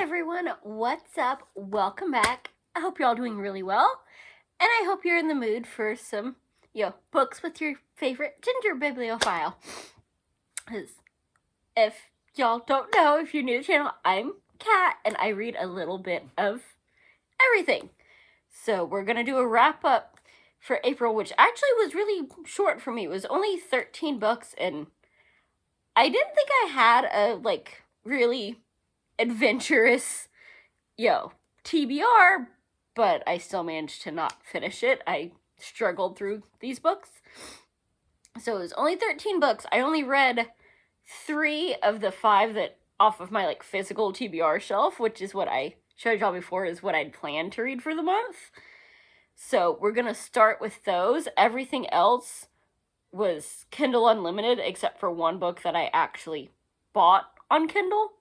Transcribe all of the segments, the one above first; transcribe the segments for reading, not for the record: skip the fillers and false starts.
everyone, what's up? Welcome back. I hope you're all doing really well, and I hope you're in the mood for some, books with your favorite ginger bibliophile. Because if y'all don't know, if you're new to the channel, I'm Kat, and I read a little bit of everything. So we're going to do a wrap-up for April, which actually was really short for me. It was only 13 books, and I didn't think I had a, really adventurous, TBR, but I still managed to not finish it. I struggled through these books. So it was only 13 books. I only read 3 of the 5 that off of my physical TBR shelf, which is what I showed y'all before is what I'd planned to read for the month. So we're gonna start with those. Everything else was Kindle Unlimited, except for one book that I actually bought on Kindle.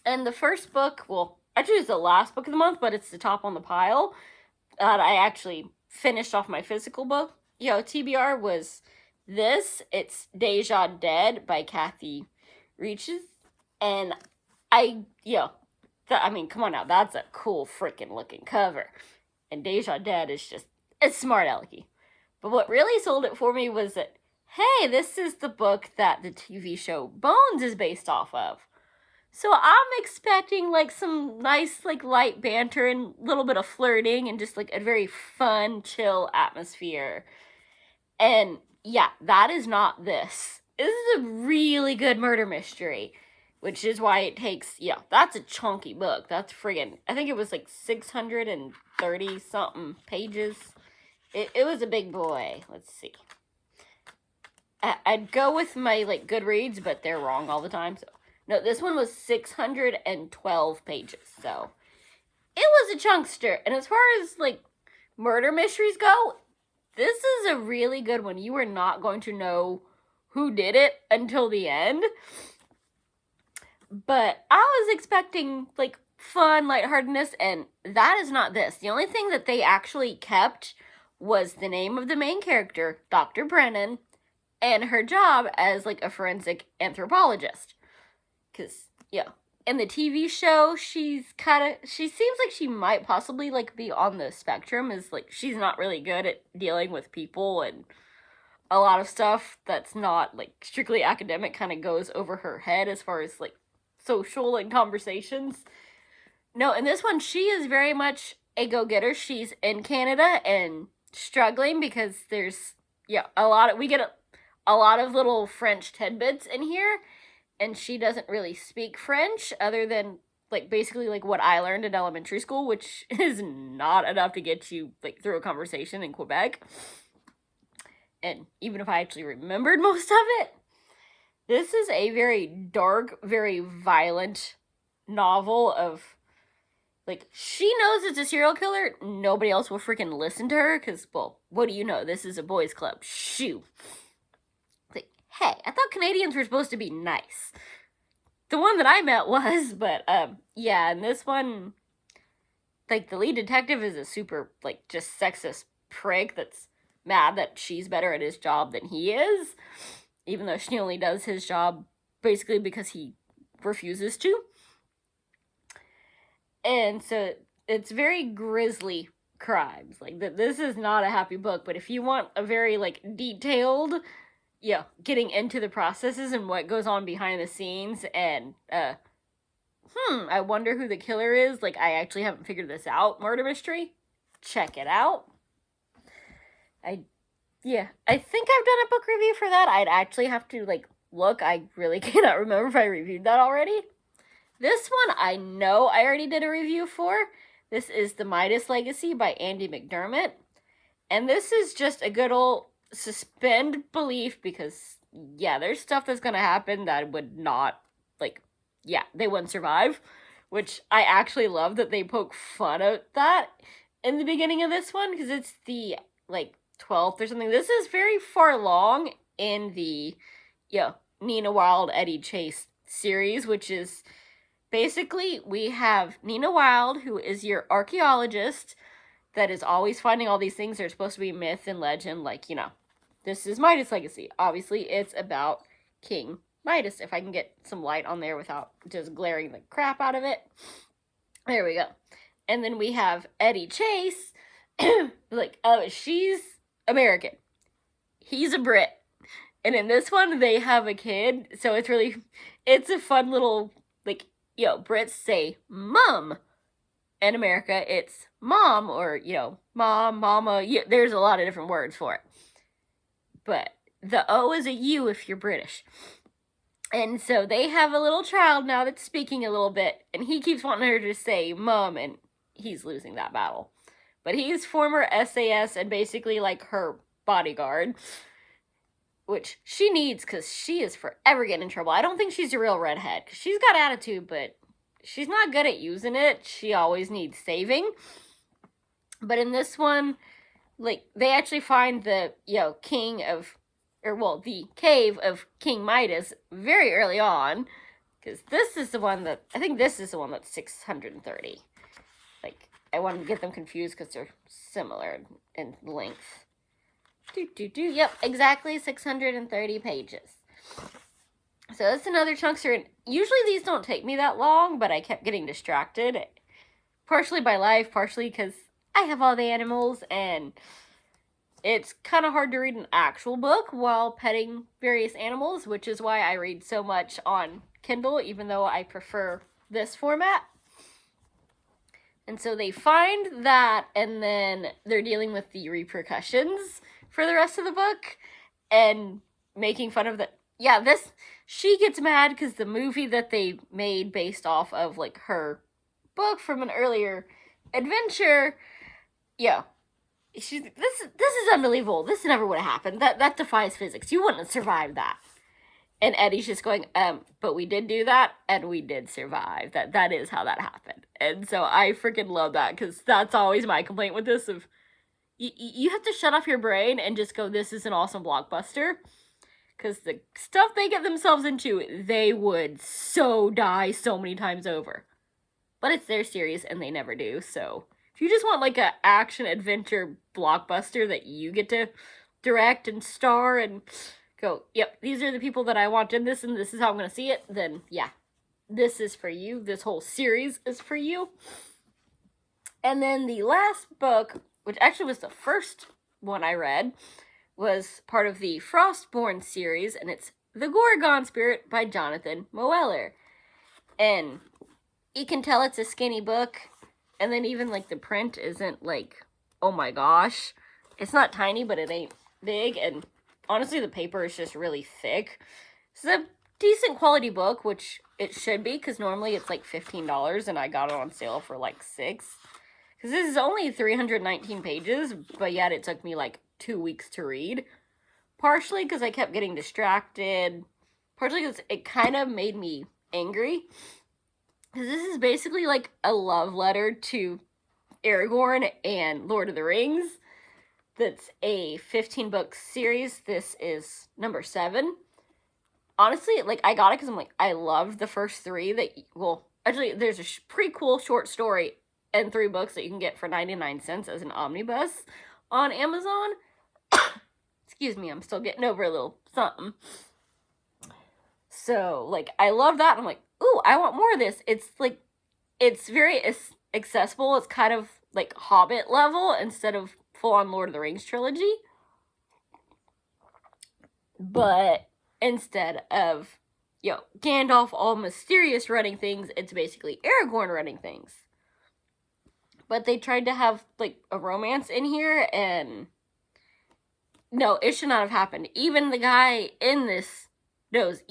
And the first book, actually it's the last book of the month, but it's the top on the pile, that I actually finished off my physical book. TBR was this. It's Deja Dead by Kathy Reaches. And come on now, that's a cool freaking looking cover. And Deja Dead is it's smart alecky. But what really sold it for me was that, hey, this is the book that the TV show Bones is based off of. So I'm expecting some nice light banter and a little bit of flirting and just a very fun, chill atmosphere. And yeah, that is not this. This is a really good murder mystery, which is why it takes, that's a chunky book. That's friggin', I think it was 630 something pages. It was a big boy. Let's see. I'd go with my Goodreads, but they're wrong all the time, so. No, this one was 612 pages, so it was a chunkster. And as far as, murder mysteries go, this is a really good one. You are not going to know who did it until the end. But I was expecting, fun, lightheartedness, and that is not this. The only thing that they actually kept was the name of the main character, Dr. Brennan, and her job as, a forensic anthropologist. Because, in the TV show, she seems like she might possibly, be on the spectrum, as, she's not really good at dealing with people, and a lot of stuff that's not, strictly academic kind of goes over her head as far as, social, conversations. No, in this one, she is very much a go-getter. She's in Canada and struggling because there's, we get a lot of little French tidbits in here. And she doesn't really speak French other than, basically, what I learned in elementary school, which is not enough to get you, through a conversation in Quebec. And even if I actually remembered most of it, this is a very dark, very violent novel of, she knows it's a serial killer. Nobody else will freaking listen to her, because, what do you know? This is a boys' club. Shoo. Hey, I thought Canadians were supposed to be nice. The one that I met was, but, and this one, the lead detective is a super, just sexist prick that's mad that she's better at his job than he is, even though she only does his job basically because he refuses to. And so, it's very grisly crimes. This is not a happy book, but if you want a very, detailed, getting into the processes and what goes on behind the scenes, and, I wonder who the killer is, I actually haven't figured this out, murder mystery, check it out. I think I've done a book review for that. I'd actually have to, look. I really cannot remember if I reviewed that already. This one, I know I already did a review for. This is The Midas Legacy by Andy McDermott, and this is just a good old suspend belief, because there's stuff that's gonna happen that would not they wouldn't survive, which I actually love that they poke fun at that in the beginning of this one, because it's the 12th or something. This is very far along in the Nina Wilde, Eddie Chase series, which is basically we have Nina Wilde, who is your archaeologist that is always finding all these things that are supposed to be myth and legend, this is Midas Legacy. Obviously, it's about King Midas, if I can get some light on there without just glaring the crap out of it. There we go. And then we have Eddie Chase. Like, oh, she's American. He's a Brit. And in this one, they have a kid. So it's a fun little, like, Brits say mum. In America, it's mom or, mom, mama. There's a lot of different words for it. But the O is a U if you're British. And so they have a little child now that's speaking a little bit, and he keeps wanting her to say mom, and he's losing that battle. But he's former SAS and basically like her bodyguard, which she needs because she is forever getting in trouble. I don't think she's a real redhead, because she's got attitude, but she's not good at using it. She always needs saving. But in this one, like, they actually find the, the cave of King Midas very early on, because this is the one that's 630. Like, I wanted to get them confused because they're similar in length. Yep, exactly 630 pages. So that's another chunkster, and usually these don't take me that long, but I kept getting distracted, partially by life, partially because I have all the animals, and it's kind of hard to read an actual book while petting various animals, which is why I read so much on Kindle, even though I prefer this format. And so they find that, and then they're dealing with the repercussions for the rest of the book, and making fun of the... Yeah, she gets mad because the movie that they made based off of, like, her book from an earlier adventure, this is unbelievable. This never would have happened. That defies physics. You wouldn't have survived that. And Eddie's just going, but we did do that, and we did survive. That is how that happened. And so I freaking love that, because that's always my complaint with this, of you have to shut off your brain and just go, this is an awesome blockbuster. Because the stuff they get themselves into, they would so die so many times over. But it's their series, and they never do, so... If you just want, like, a action-adventure blockbuster that you get to direct and star and go, yep, these are the people that I want in this, and this is how I'm going to see it, then, yeah, this is for you. This whole series is for you. And then the last book, which actually was the first one I read, was part of the Frostborn series, and it's The Gorgon Spirit by Jonathan Moeller. And you can tell it's a skinny book. And then even, like, the print isn't, like, oh my gosh. It's not tiny, but it ain't big. And honestly, the paper is just really thick. It's a decent quality book, which it should be, because normally it's, like, $15, and I got it on sale for, like, $6. Because this is only 319 pages, but yet it took me, like, 2 weeks to read. Partially because I kept getting distracted. Partially because it kind of made me angry. Because this is basically, like, a love letter to Aragorn and Lord of the Rings. That's a 15-book series. This is number 7. Honestly, like, I got it because I'm like, I loved the first 3 actually, there's a pretty cool short story and 3 books that you can get for 99 cents as an omnibus on Amazon. Excuse me, I'm still getting over a little something. So, like, I love that. I'm like, ooh, I want more of this. It's, like, it's very accessible. It's kind of, like, Hobbit level instead of full-on Lord of the Rings trilogy. But instead of, Gandalf all mysterious running things, it's basically Aragorn running things. But they tried to have, like, a romance in here, and no, it should not have happened. Even the guy in this knows,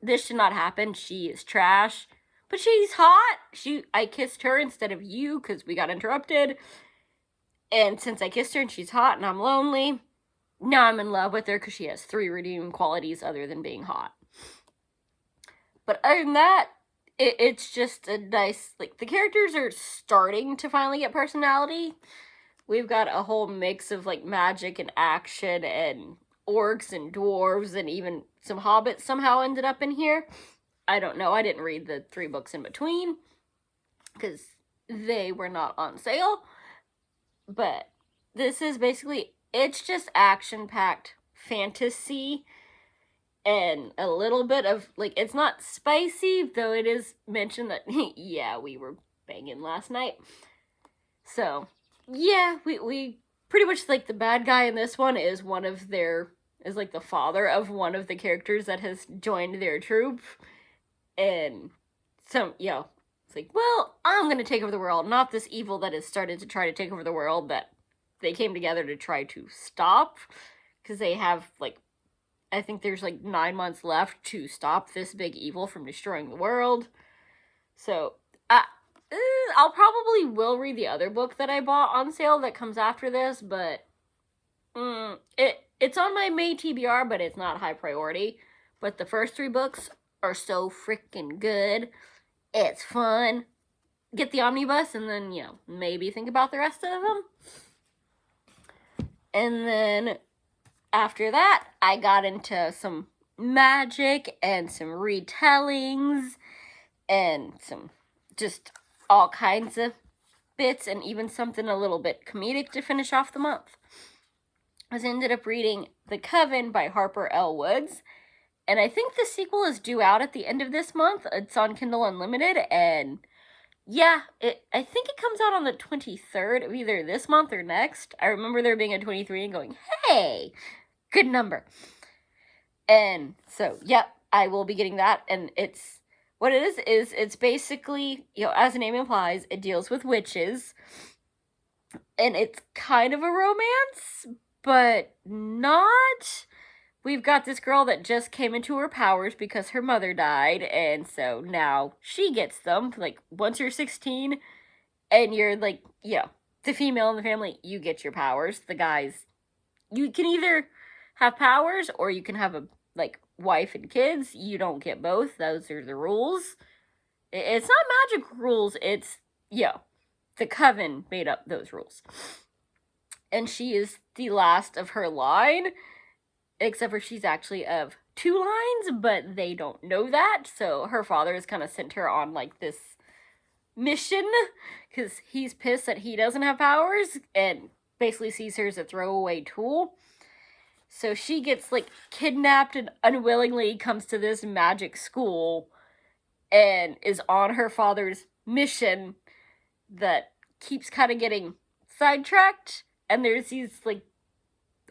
this should not happen. She is trash. But she's hot. I kissed her instead of you because we got interrupted. And since I kissed her and she's hot and I'm lonely, now I'm in love with her because she has 3 redeeming qualities other than being hot. But other than that, it's just a nice, like, the characters are starting to finally get personality. We've got a whole mix of, like, magic and action and orcs and dwarves and even some hobbits somehow ended up in here. I don't know. I didn't read the 3 books in between because they were not on sale. But this is basically, it's just action-packed fantasy. and a little bit of, like, it's not spicy, though it is mentioned that, yeah, we were banging last night. So, yeah, we pretty much, like, the bad guy in this one is is like the father of one of the characters that has joined their troop. And it's like, well, I'm gonna take over the world, not this evil that has started to try to take over the world that they came together to try to stop. Because they have, like, I think there's like 9 months left to stop this big evil from destroying the world. So, I'll probably will read the other book that I bought on sale that comes after this, but it's on my May TBR, but it's not high priority. But the first 3 books are so freaking good. It's fun. Get the omnibus and then, maybe think about the rest of them. And then after that, I got into some magic and some retellings and some just all kinds of bits and even something a little bit comedic to finish off the month. I ended up reading The Coven by Harper L. Woods, and I think the sequel is due out at the end of this month. It's on Kindle Unlimited, and yeah, I think it comes out on the 23rd of either this month or next. I remember there being a 23 and going, hey, good number. And so, yep, I will be getting that, and what it is it's basically, as the name implies, it deals with witches, and it's kind of a romance, but not. We've got this girl that just came into her powers because her mother died, and so now she gets them. Like, once you're 16 and you're, like, the female in the family, you get your powers. The guys, you can either have powers or you can have a, like, wife and kids. You don't get both. Those are the rules. It's not magic rules. It's, the Coven made up those rules. And she is the last of her line, except for she's actually of 2 lines, but they don't know that, so her father has kind of sent her on, like, this mission, because he's pissed that he doesn't have powers, and basically sees her as a throwaway tool. So she gets, like, kidnapped and unwillingly comes to this magic school, and is on her father's mission that keeps kind of getting sidetracked, and there's these, like,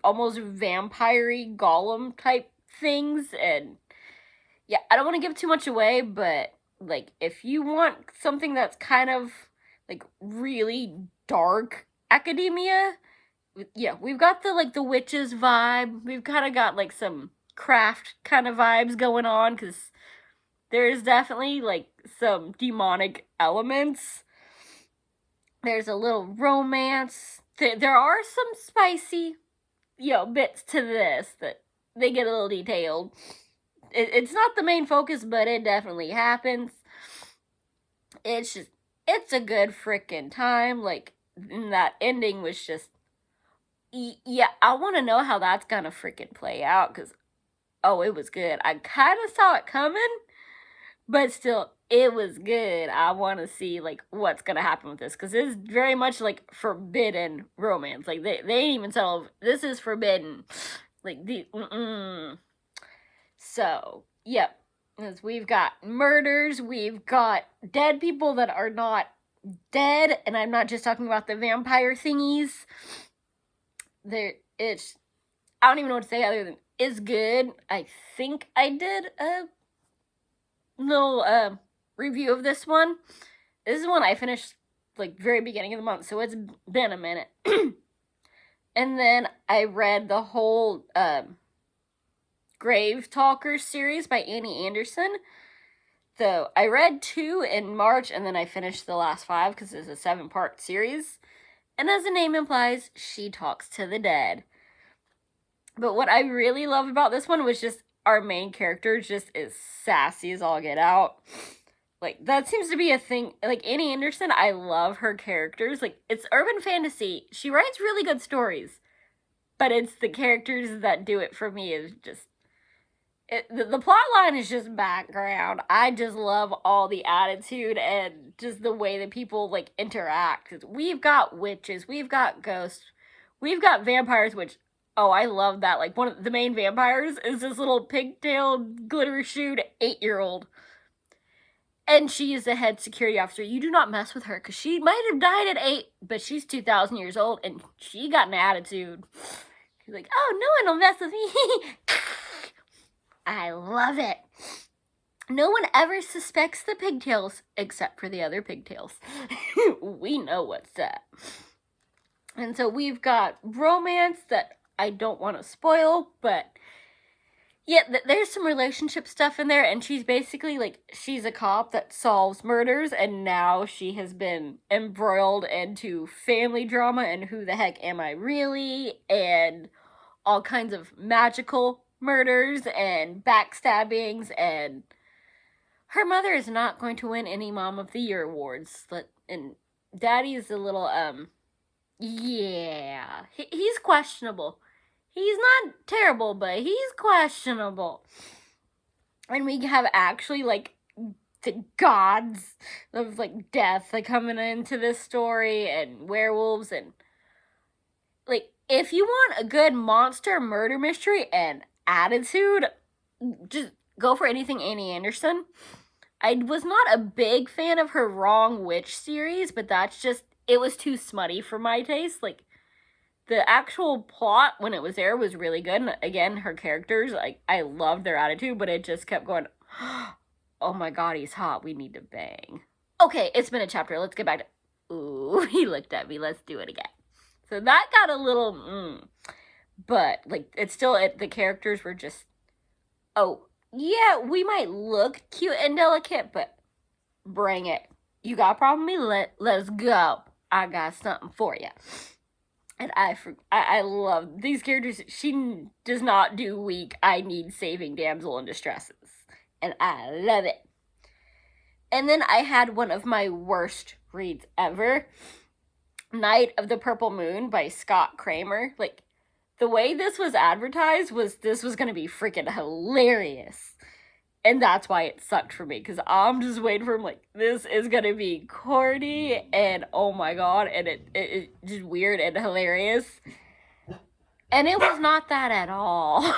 almost vampire-y golem type things, and I don't want to give too much away, but, like, if you want something that's kind of, like, really dark academia, we've got the witches vibe, we've kind of got, like, some craft kind of vibes going on, because there's definitely, like, some demonic elements. There's a little romance. There are some spicy bits to this that they get a little detailed. It's not the main focus, but it definitely happens. It's a good freaking time. Like, that ending was just, I want to know how that's gonna freaking play out, because, it was good. I kind of saw it coming, but still, it was good. I want to see, like, what's gonna happen with this, because it's very much, like, forbidden romance. Like, they ain't even settled. This is forbidden. Like, So, yep. As we've got murders, we've got dead people that are not dead, and I'm not just talking about the vampire thingies. I don't even know what to say other than it's good. I think I did a little review of this one. This is one I finished, like, very beginning of the month, so it's been a minute. And then I read the whole Grave Talkers series by Annie Anderson. So I read 2 in March, and then I finished the last 5 because it's a 7-part series. And as the name implies, she talks to the dead. But what I really love about this one was just our main character just is sassy as all get out. Like, that seems to be a thing. Like, Annie Anderson, I love her characters. Like, it's urban fantasy. She writes really good stories. But it's the characters that do it for me. Is just... the plot line is just background. I just love all the attitude and just the way that people, like, interact. 'Cause we've got witches. We've got ghosts. We've got vampires, which Oh, I love that. Like, one of the main vampires is this little pigtailed, glitter-shoed 8-year-old. And she is the head security officer. You do not mess with her, because she might have died at 8, but she's 2,000 years old, and she got an attitude. She's like, oh, no one will mess with me. I love it. No one ever suspects the pigtails, except for the other pigtails. We know what's up. And so we've got romance that I don't want to spoil, but yeah, there's some relationship stuff in there, and she's basically, like, she's a cop that solves murders, and now she has been embroiled into family drama, and who the heck am I really, and all kinds of magical murders, and backstabbings, and her mother is not going to win any Mom of the Year awards, and Daddy is a little, yeah, he's questionable. He's not terrible, but he's questionable. And we have actually, like, the gods of, like, death, like, coming into this story, and werewolves, and, like, if you want a good monster murder mystery and attitude, just go for anything Annie Anderson. I was not a big fan of her Wrong Witch series, but that's just, it was too smutty for my taste. Like, the actual plot, when it was there, was really good. And again, her characters, like, I loved their attitude, but it just kept going, oh my god, he's hot, we need to bang. Okay, it's been a chapter, let's get back to, ooh, he looked at me, let's do it again. So that got a little, but, like, it's still, the characters were just, oh, yeah, we might look cute and delicate, but bring it. You got a problem with me? Let's go. I got something for you. And I love these characters. She does not do weak, I need saving damsel in distresses. And I love it. And then I had one of my worst reads ever. Night of the Purple Moon by Scott Kramer. Like, the way this was advertised was this was going to be freaking hilarious. And that's why it sucked for me, because I'm just waiting for him, like, this is going to be corny, and oh my god, and it just weird and hilarious. And it was not that at all.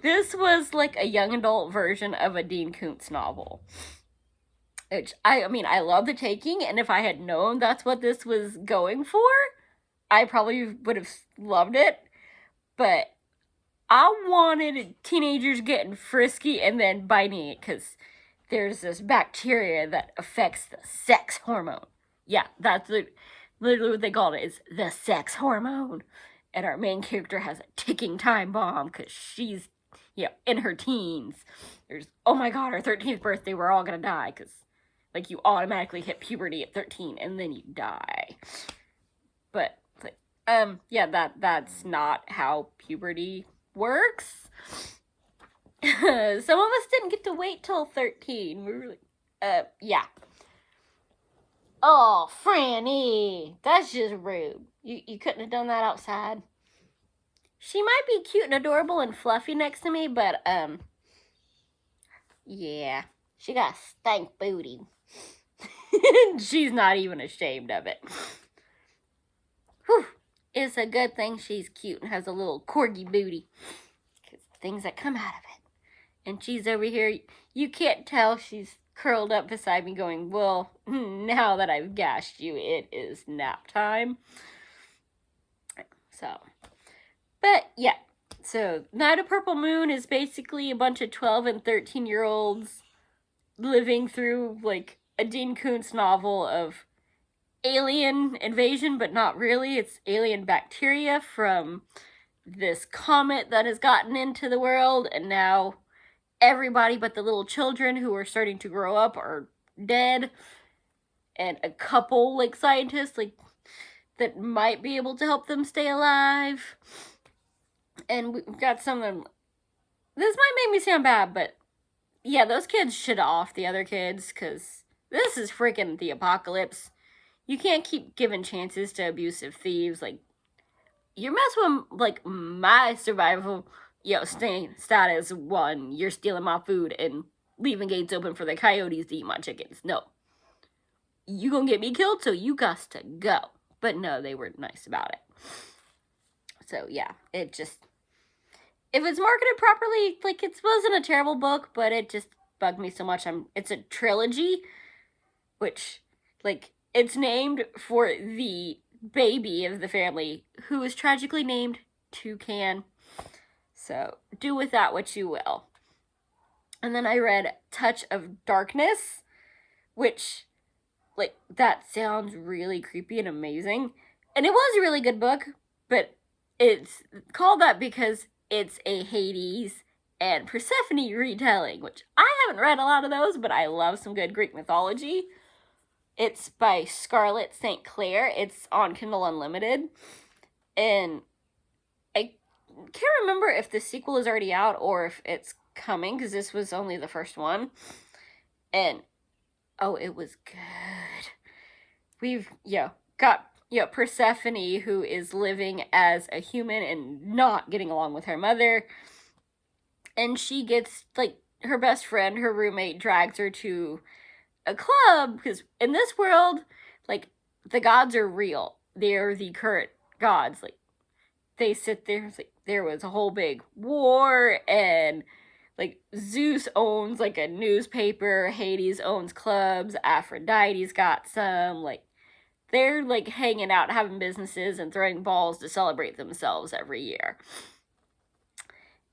This was, like, a young adult version of a Dean Koontz novel. Which, I mean, I love The Taking, and if I had known that's what this was going for, I probably would have loved it. But I wanted teenagers getting frisky and then biting it, because there's this bacteria that affects the sex hormone. Yeah, that's literally what they called it, is the sex hormone. And our main character has a ticking time bomb, because she's, in her teens. There's, oh my god, her 13th birthday, we're all gonna die, because, like, you automatically hit puberty at 13, and then you die. But, like, that's not how puberty works. Some of us didn't get to wait till 13. We were like, yeah. Oh, Franny, that's just rude. You couldn't have done that outside. She might be cute and adorable and fluffy next to me, but, yeah. She got a stank booty. She's not even ashamed of it. Whew. It's a good thing she's cute and has a little corgi booty. Because things that come out of it. And she's over here, you can't tell, she's curled up beside me going, well, now that I've gashed you, it is nap time. So, but yeah. So, Night of Purple Moon is basically a bunch of 12 and 13-year-olds living through, like, a Dean Koontz novel of alien invasion, but not really. It's alien bacteria from this comet that has gotten into the world, and now everybody but the little children who are starting to grow up are dead, and a couple, like, scientists, like, that might be able to help them stay alive. And we've got some of them. This might make me sound bad, but yeah, those kids should off the other kids, because this is freaking the apocalypse. You can't keep giving chances to abusive thieves. Like, you're messing with, like, my survival, status. 1, you're stealing my food and leaving gates open for the coyotes to eat my chickens. No. You gonna get me killed, so you got to go. But no, they were nice about it. So, yeah, it just, if it's marketed properly, like, it wasn't a terrible book, but it just bugged me so much. It's a trilogy, which, like, it's named for the baby of the family, who is tragically named Toucan. So, do with that what you will. And then I read Touch of Darkness, which, like, that sounds really creepy and amazing. And it was a really good book, but it's called that because it's a Hades and Persephone retelling, which I haven't read a lot of those, but I love some good Greek mythology. It's by Scarlett St. Clair. It's on Kindle Unlimited. And I can't remember if the sequel is already out or if it's coming, because this was only the first one. And, oh, it was good. We've, got, Persephone, who is living as a human and not getting along with her mother. And she gets, like, her best friend, her roommate, drags her to a club, because in this world, like, the gods are real. They're the current gods. Like, they sit there, it's like, there was a whole big war, and, like, Zeus owns, like, a newspaper, Hades owns clubs, Aphrodite's got some, like, they're, like, hanging out, having businesses, and throwing balls to celebrate themselves every year.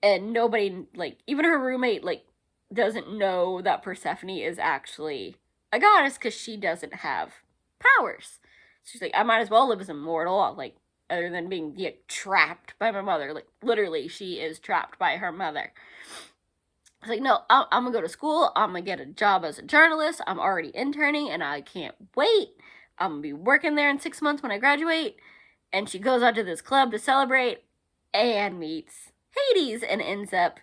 And nobody, like, even her roommate, like, doesn't know that Persephone is actually a goddess, because she doesn't have powers. She's like, I might as well live as a mortal, like, other than being trapped by my mother. Like, literally, she is trapped by her mother. It's like, no, I'm gonna go to school, I'm gonna get a job as a journalist, I'm already interning, and I can't wait. I'm gonna be working there in 6 months when I graduate. And she goes out to this club to celebrate, and meets Hades, and ends up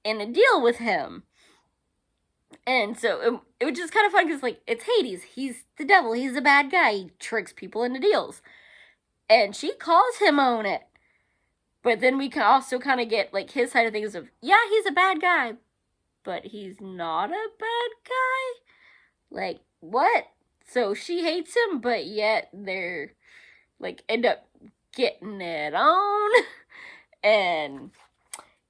in a deal with him. And so it was just kind of fun, because, like, it's Hades. He's the devil. He's a bad guy. He tricks people into deals. And she calls him on it. But then we can also kind of get, like, his side of things of, yeah, he's a bad guy, but he's not a bad guy? Like, what? So she hates him, but yet they're, like, end up getting it on. And,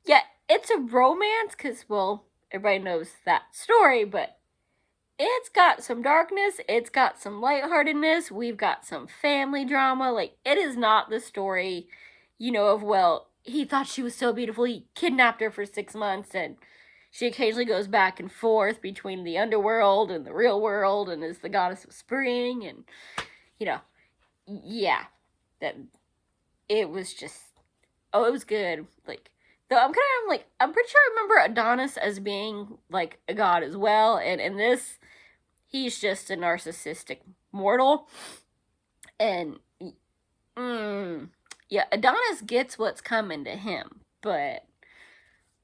yeah, it's a romance, because, well, everybody knows that story, but it's got some darkness, it's got some lightheartedness, we've got some family drama. Like, it is not the story, of, well, he thought she was so beautiful, he kidnapped her for 6 months, and she occasionally goes back and forth between the underworld and the real world, and is the goddess of spring, and, yeah, that, it was just, oh, it was good. Like, though I'm pretty sure I remember Adonis as being, like, a god as well, and in this, he's just a narcissistic mortal. And, yeah, Adonis gets what's coming to him, but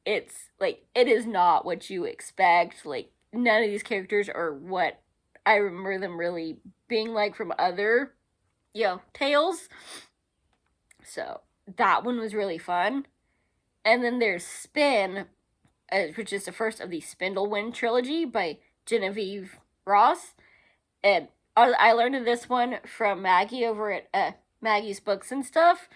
it's, like, it is not what you expect. Like, none of these characters are what I remember them really being like from other, tales. So, that one was really fun. And then there's Spin, which is the first of the Spindlewind trilogy by Genevieve Ross. And I learned of this one from Maggie over at Maggie's Books and Stuff,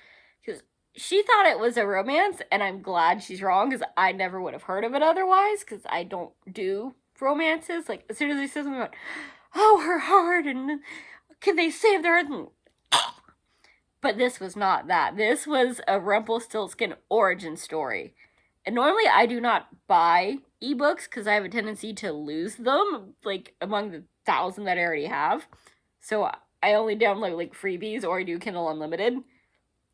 because she thought it was a romance, and I'm glad she's wrong, because I never would have heard of it otherwise, because I don't do romances. Like, as soon as they say something about, oh, her heart, and can they save their earth? And but this was not that. This was a Rumpelstiltskin origin story. And normally I do not buy ebooks, because I have a tendency to lose them, like, among the 1,000 that I already have. So I only download, like, freebies, or I do Kindle Unlimited.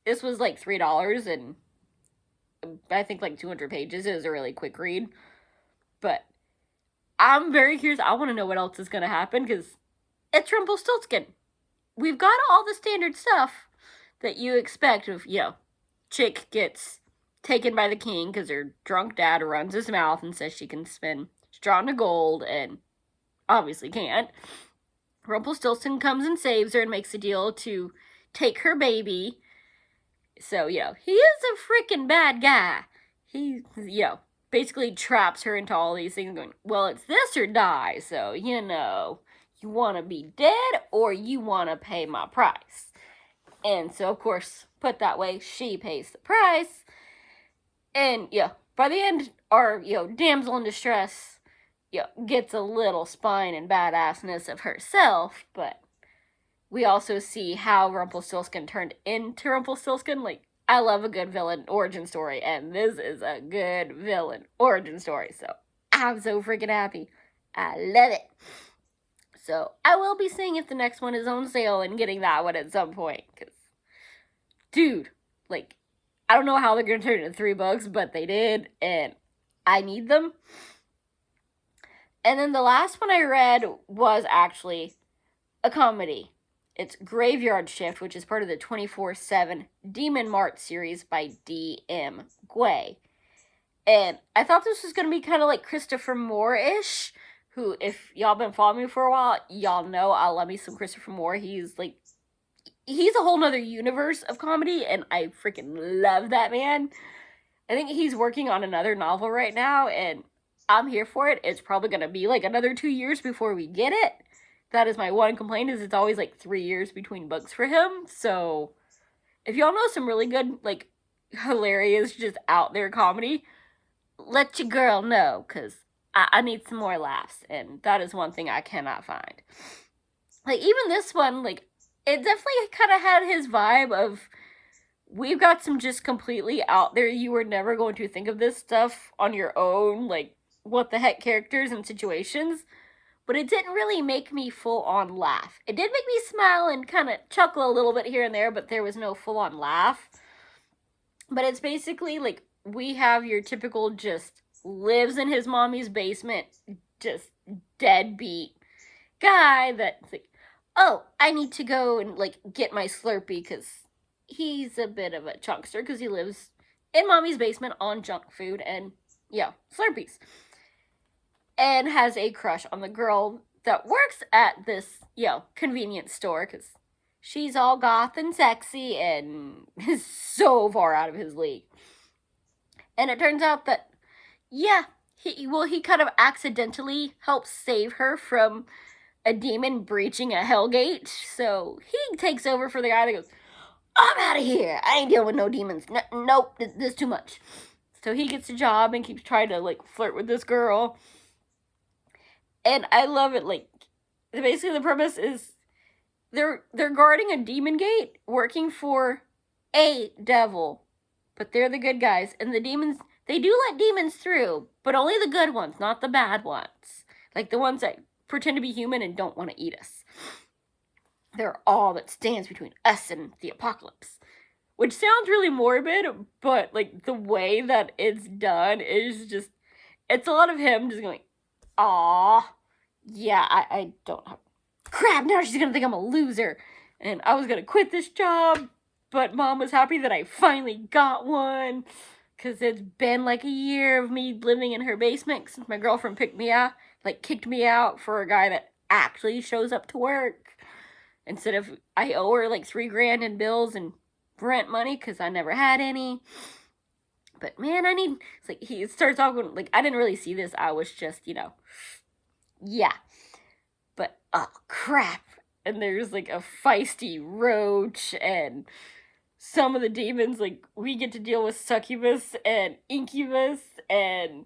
This was, like, $3, and I think, like, 200 pages. It was a really quick read. But I'm very curious. I want to know what else is going to happen, because it's Rumpelstiltskin. We've got all the standard stuff that you expect of, chick gets taken by the king because her drunk dad runs his mouth and says she can spin straw into gold, and obviously can't. Rumpelstiltskin comes and saves her and makes a deal to take her baby. So, he is a freaking bad guy. He, basically traps her into all these things, going, well, it's this or die, so, you want to be dead or you want to pay my price. And so, of course, put that way, she pays the price. And, yeah, by the end, our, damsel in distress, gets a little spine and badassness of herself, but we also see how Rumpelstiltskin turned into Rumpelstiltskin. Like, I love a good villain origin story, and this is a good villain origin story, so I'm so freaking happy. I love it. So, I will be seeing if the next one is on sale and getting that one at some point, because, dude, like, I don't know how they're going to turn it into 3 books, but they did, and I need them. And then the last one I read was actually a comedy. It's Graveyard Shift, which is part of the 24/7 Demon Mart series by D.M. Gway. And I thought this was going to be kind of like Christopher Moore-ish, who, if y'all been following me for a while, y'all know I love me some Christopher Moore. He's a whole nother universe of comedy, and I freaking love that man. I think he's working on another novel right now, and I'm here for it. It's probably going to be like another 2 years before we get it. That is my one complaint, is it's always like 3 years between books for him. So if y'all know some really good, like, hilarious, just out there comedy, let your girl know, because I need some more laughs, and that is one thing I cannot find. Like, even this one, like, it definitely kind of had his vibe of, we've got some just completely out there, you were never going to think of this stuff on your own, like, what the heck characters and situations, but it didn't really make me full-on laugh. It did make me smile and kind of chuckle a little bit here and there, but there was no full-on laugh. But it's basically, like, we have your typical just lives in his mommy's basement, just deadbeat guy that's like, oh, I need to go and, like, get my Slurpee, because he's a bit of a chunkster, because he lives in mommy's basement on junk food and, Slurpees. And has a crush on the girl that works at this, convenience store, because she's all goth and sexy and is so far out of his league. And it turns out that, he kind of accidentally helps save her from a demon breaching a hellgate. So he takes over for the guy that goes, I'm out of here. I ain't dealing with no demons. Nope, this is too much. So he gets a job and keeps trying to, like, flirt with this girl. And I love it. Like, basically the premise is they're guarding a demon gate, working for a devil, but they're the good guys. And the demons, they do let demons through, but only the good ones, not the bad ones. Like the ones that pretend to be human and don't want to eat us. They're all that stands between us and the apocalypse. Which sounds really morbid, but, like, the way that it's done is just, it's a lot of him just going, aw, yeah, I don't have, crap, now she's gonna think I'm a loser, and I was gonna quit this job, but Mom was happy that I finally got one, because it's been like a year of me living in her basement since my girlfriend kicked me out for a guy that actually shows up to work, instead of, I owe her like $3,000 in bills and rent money, because I never had any. But man, it's like, he starts talking, like, I didn't really see this, I was just, but, oh, crap, and there's, like, a feisty roach, and some of the demons, like, we get to deal with succubus and incubus, and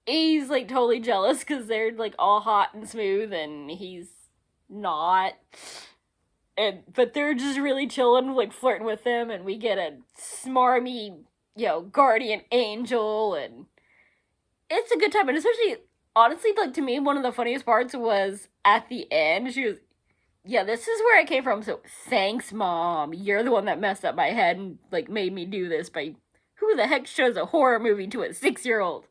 he's, like, totally jealous, because they're, like, all hot and smooth, and he's not, but they're just really chilling, like, flirting with him, and we get a smarmy, guardian angel, and it's a good time. And especially, honestly, like, to me, one of the funniest parts was at the end, she was, this is where I came from, so thanks, Mom, you're the one that messed up my head and, like, made me do this by, who the heck shows a horror movie to a 6-year-old?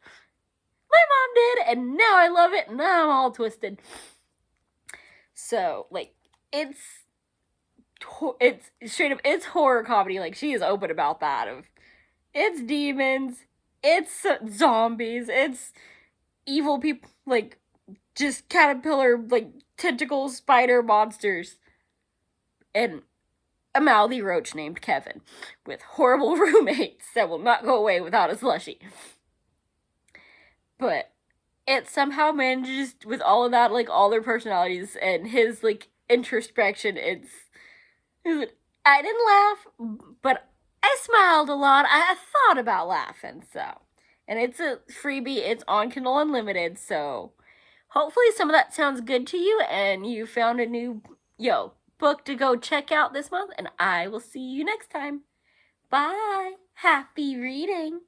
My mom did, and now I love it, and now I'm all twisted. So, like, it's straight up, it's horror comedy, like, she is open about that, it's demons, it's zombies, it's evil people, like, just caterpillar, like, tentacle spider monsters, and a mouthy roach named Kevin, with horrible roommates that will not go away without a slushie. But it somehow manages, with all of that, like, all their personalities, and his, like, introspection, I didn't laugh, but I smiled a lot. I thought about laughing, so. And it's a freebie. It's on Kindle Unlimited, so hopefully some of that sounds good to you and you found a new, book to go check out this month, and I will see you next time. Bye. Happy reading.